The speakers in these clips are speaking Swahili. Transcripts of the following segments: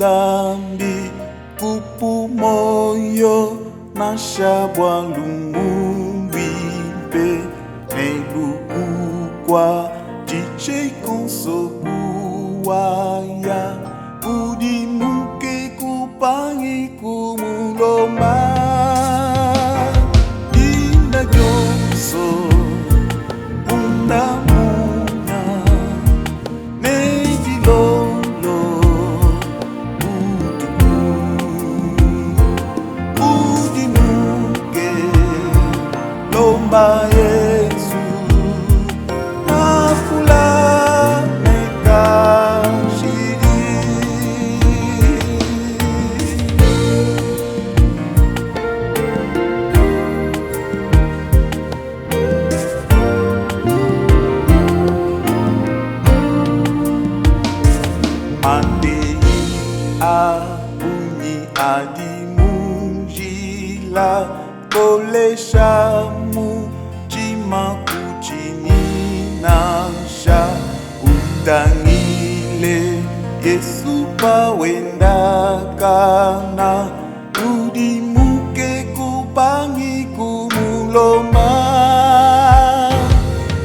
Zambi kupu moyo na shabwa lumumbipe meluku kwa jiche konsobuaya udi muke kupangi kumuloma dinda jonso unda Lomba Yesu na fula meka shiri Mande abunyi adimujila Boleshamu jimakuchini nasha utangile Yesu pawenda kana udimuke kupangi kumuloma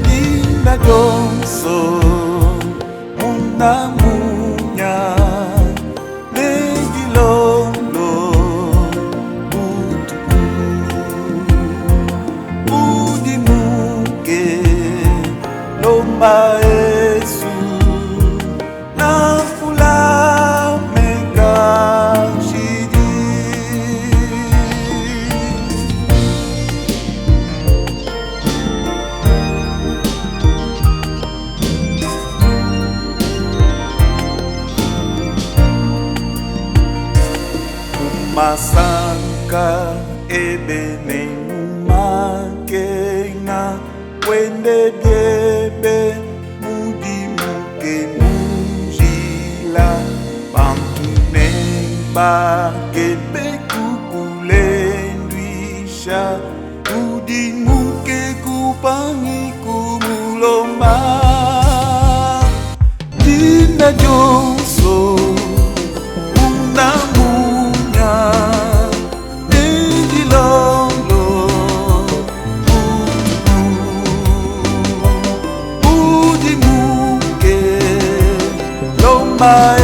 Linda Jonso munamunya Lomba Yesu na fula meka shidi Masanka ebene mumakenga Wende biebe mudi muke mujila Pamune ba kebe kukulendwisha Mudi muke kupangi kumuloma Dina Jonso unamunya Lomba